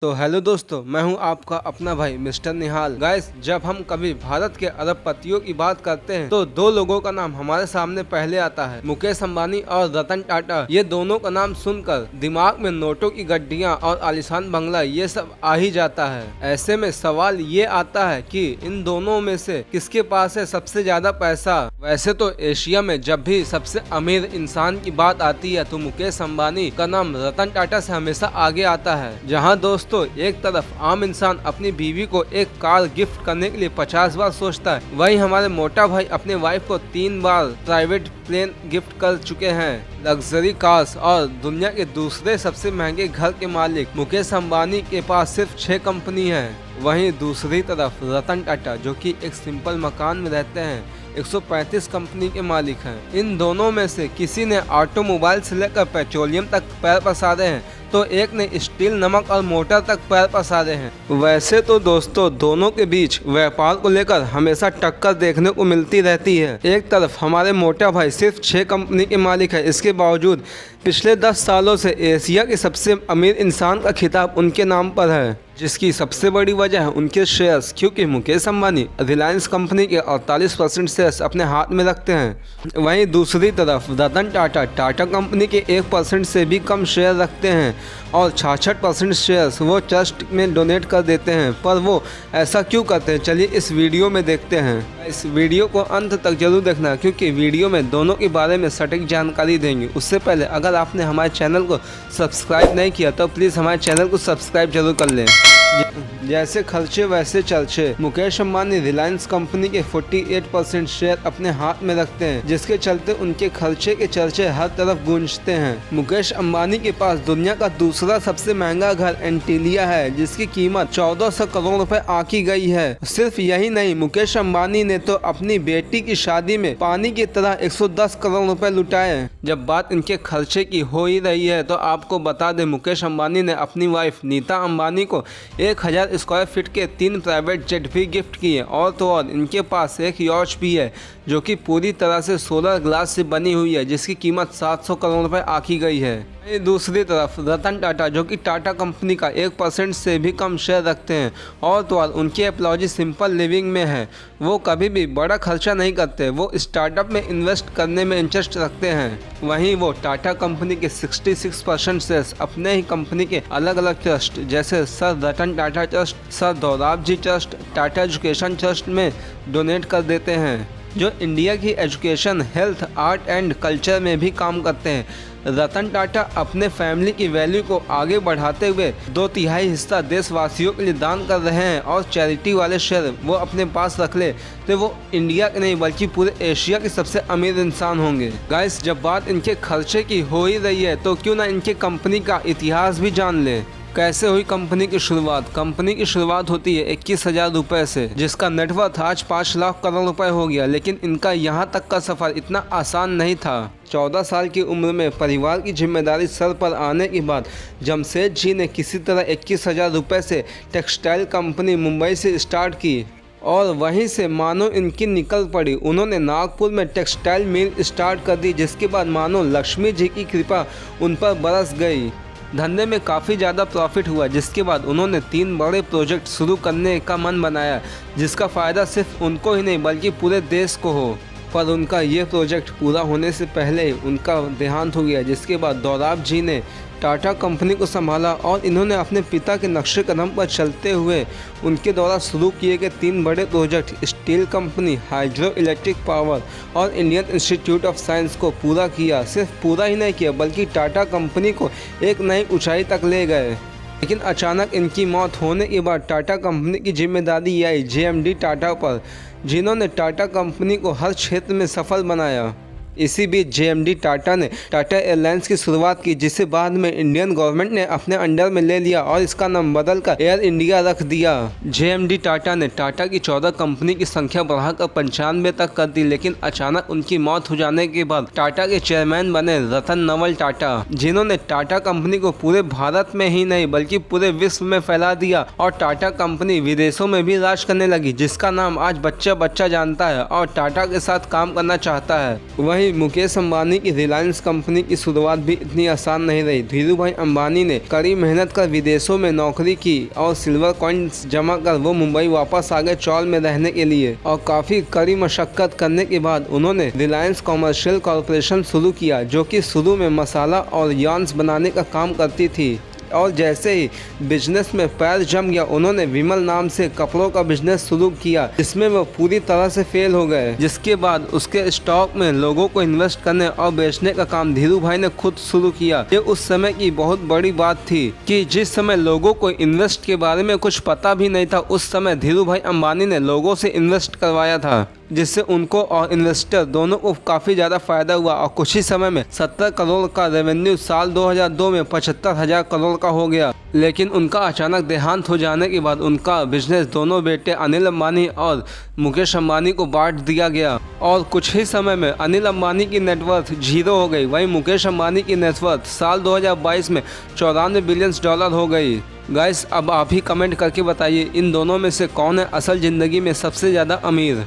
तो हेलो दोस्तों, मैं हूं आपका अपना भाई मिस्टर निहाल। गाइस, जब हम कभी भारत के अरबपतियों की बात करते हैं तो दो लोगों का नाम हमारे सामने पहले आता है, मुकेश अंबानी और रतन टाटा। ये दोनों का नाम सुनकर दिमाग में नोटों की गड्डियां और आलीशान बंगला ये सब आ ही जाता है। ऐसे में सवाल ये आता है कि इन दोनों में से किसके पास है सबसे ज्यादा पैसा। वैसे तो एशिया में जब भी सबसे अमीर इंसान की बात आती है तो मुकेश अंबानी का नाम रतन टाटा से हमेशा आगे आता है। जहाँ दोस्तों एक तरफ आम इंसान अपनी बीवी को एक कार गिफ्ट करने के लिए 50 बार सोचता है, वहीं हमारे मोटा भाई अपने वाइफ को 3 बार प्राइवेट प्लेन गिफ्ट कर चुके हैं, लग्जरी कार्स और दुनिया के दूसरे सबसे महंगे घर के मालिक मुकेश अंबानी के पास सिर्फ 6 कंपनी है। वहीं दूसरी तरफ रतन टाटा जो कि एक सिंपल मकान में रहते हैं 135 कंपनी के मालिक हैं। इन दोनों में से किसी ने ऑटोमोबाइल से लेकर पेट्रोलियम तक पैर पसारे हैं तो एक ने स्टील, नमक और मोटर तक पैर पसारे हैं। वैसे तो दोस्तों दोनों के बीच व्यापार को लेकर हमेशा टक्कर देखने को मिलती रहती है। एक तरफ हमारे मोटा भाई सिर्फ 6 कंपनी के मालिक है, इसके बावजूद पिछले 10 सालों से एशिया के सबसे अमीर इंसान का खिताब उनके नाम पर है, जिसकी सबसे बड़ी वजह है उनके शेयर्स, क्योंकि मुकेश अंबानी रिलायंस कंपनी के 48% शेयर्स अपने हाथ में रखते हैं। वहीं दूसरी तरफ रतन टाटा टाटा कंपनी के 1% से भी कम शेयर रखते हैं और 66% शेयर्स वो ट्रस्ट में डोनेट कर देते हैं। पर वो ऐसा क्यों करते हैं, चलिए इस वीडियो में देखते हैं। इस वीडियो को अंत तक जरूर देखना, क्योंकि वीडियो में दोनों के बारे में सटीक जानकारी देंगे। उससे पहले अगर आपने हमारे चैनल को सब्सक्राइब नहीं किया तो प्लीज़ हमारे चैनल को सब्सक्राइब जरूर कर लें। जैसे खर्चे वैसे चर्चे। मुकेश अंबानी रिलायंस कंपनी के 48% शेयर अपने हाथ में रखते हैं, जिसके चलते उनके खर्चे के चर्चे हर तरफ गूंजते हैं। मुकेश अंबानी के पास दुनिया का दूसरा सबसे महंगा घर एंटीलिया है, जिसकी कीमत 1400 करोड़ रुपए आंकी गई है। सिर्फ यही नहीं, मुकेश अंबानी ने तो अपनी बेटी की शादी में पानी की तरह 110 करोड़ रुपए लुटाए। जब बात इनके खर्चे की हो ही रही है तो आपको बता दें, मुकेश अंबानी ने अपनी वाइफ नीता अंबानी को 1000 स्क्वायर फीट के 3 प्राइवेट जेट भी गिफ्ट किए। और तो और इनके पास एक यॉच भी है जो कि पूरी तरह से सोलर ग्लास से बनी हुई है, जिसकी कीमत 700 करोड़ रुपए आंकी गई है। दूसरी तरफ रतन टाटा जो कि टाटा कंपनी का 1% से भी कम शेयर रखते हैं और तो और उनकी एपोलॉजी सिंपल लिविंग में है। वो कभी भी बड़ा खर्चा नहीं करते, वो स्टार्टअप में इन्वेस्ट करने में इंटरेस्ट रखते हैं। वहीं वो टाटा कंपनी के 66% शेयर्स अपने ही कंपनी के अलग अलग ट्रस्ट जैसे sir Ratan Tata trust, sir Dorabji trust, Tata education trust में डोनेट कर देते हैं, जो इंडिया की education, health, art and culture में भी काम करते हैं। रतन टाटा अपने फैमिली की वैल्यू को आगे बढ़ाते हुए 2/3 हिस्सा देशवासियों के लिए दान कर रहे हैं और चैरिटी वाले शेयर वो अपने पास रख ले तो वो इंडिया के नहीं बल्कि पूरे एशिया के सबसे अमीर इंसान होंगे। गाइस, जब बात इनके खर्चे की हो ही रही है तो क्यों ना इनके कंपनी का इतिहास भी जान ले। कैसे हुई कंपनी की शुरुआत। कंपनी की शुरुआत होती है 21,000 रुपए से, जिसका नेटवर्थ आज 5 लाख करोड़ रुपए हो गया। लेकिन इनका यहाँ तक का सफर इतना आसान नहीं था। 14 साल की उम्र में परिवार की जिम्मेदारी सर पर आने के बाद जमशेद जी ने किसी तरह 21,000 रुपए से टेक्सटाइल कंपनी मुंबई से स्टार्ट की और वहीं से मानो इनकी निकल पड़ी। उन्होंने नागपुर में टेक्सटाइल मिल स्टार्ट कर दी, जिसके बाद मानो लक्ष्मी जी की कृपा उन पर बरस गई। धंधे में काफ़ी ज़्यादा प्रॉफिट हुआ, जिसके बाद उन्होंने 3 बड़े प्रोजेक्ट शुरू करने का मन बनाया, जिसका फ़ायदा सिर्फ उनको ही नहीं बल्कि पूरे देश को हो। पर उनका ये प्रोजेक्ट पूरा होने से पहले ही उनका देहांत हो गया, जिसके बाद दोराब जी ने टाटा कंपनी को संभाला और इन्होंने अपने पिता के नक्शे कदम पर चलते हुए उनके द्वारा शुरू किए गए 3 बड़े project steel company, hydro electric power और इंडियन इंस्टीट्यूट ऑफ साइंस को पूरा किया। सिर्फ पूरा ही नहीं किया बल्कि टाटा कंपनी को एक नई ऊंचाई तक ले गए। लेकिन अचानक इनकी मौत होने के बाद टाटा कंपनी की जिम्मेदारी आई JMD टाटा पर, जिन्होंने टाटा कंपनी को हर क्षेत्र में सफल बनाया। इसी बीच JMD टाटा ने टाटा एयरलाइंस की शुरुआत की, जिसे बाद में इंडियन गवर्नमेंट ने अपने अंडर में ले लिया और इसका नाम बदलकर एयर इंडिया रख दिया। JMD टाटा ने टाटा की 14 कंपनी की संख्या बढ़ाकर 95 तक कर दी। लेकिन अचानक उनकी मौत हो जाने के बाद टाटा के चेयरमैन बने रतन नवल टाटा, जिन्होंने टाटा कंपनी को पूरे भारत में ही नहीं बल्कि पूरे विश्व में फैला दिया और टाटा कंपनी विदेशों में भी राज करने लगी, जिसका नाम आज बच्चा बच्चा जानता है और टाटा के साथ काम करना चाहता है। वहीं वहीं मुकेश अंबानी की रिलायंस कंपनी की शुरुआत भी इतनी आसान नहीं रही। धीरू भाई अंबानी ने कड़ी मेहनत कर विदेशों में नौकरी की और सिल्वर कॉइन्स जमा कर वो मुंबई वापस आ गए चौल में रहने के लिए, और काफी कड़ी मशक्कत करने के बाद उन्होंने रिलायंस कॉमर्शियल कॉरपोरेशन शुरू किया, जो कि शुरू में मसाला और यार्न्स बनाने का काम करती थी। और जैसे ही बिजनेस में पैर जम गया, उन्होंने विमल नाम से कपड़ों का बिजनेस शुरू किया, जिसमें वो पूरी तरह से फेल हो गए। जिसके बाद उसके स्टॉक में लोगों को इन्वेस्ट करने और बेचने का काम धीरू भाई ने खुद शुरू किया। ये उस समय की बहुत बड़ी बात थी कि जिस समय लोगों को इन्वेस्ट के बारे में कुछ पता भी नहीं था, उस समय धीरू भाई अंबानी ने लोगों से इन्वेस्ट करवाया था, जिससे उनको और इन्वेस्टर दोनों को काफ़ी ज़्यादा फायदा हुआ। और कुछ ही समय में 70 करोड़ का रेवेन्यू साल 2002 में 75,000 करोड़ का हो गया। लेकिन उनका अचानक देहांत हो जाने के बाद उनका बिजनेस दोनों बेटे अनिल अंबानी और मुकेश अंबानी को बांट दिया गया, और कुछ ही समय में अनिल अंबानी की नेटवर्थ 0 हो गई। वहीं मुकेश अंबानी की नेटवर्थ साल 2022 में $94 बिलियन हो गई। गाइस, अब आप ही कमेंट करके बताइए इन दोनों में से कौन है असल ज़िंदगी में सबसे ज़्यादा अमीर।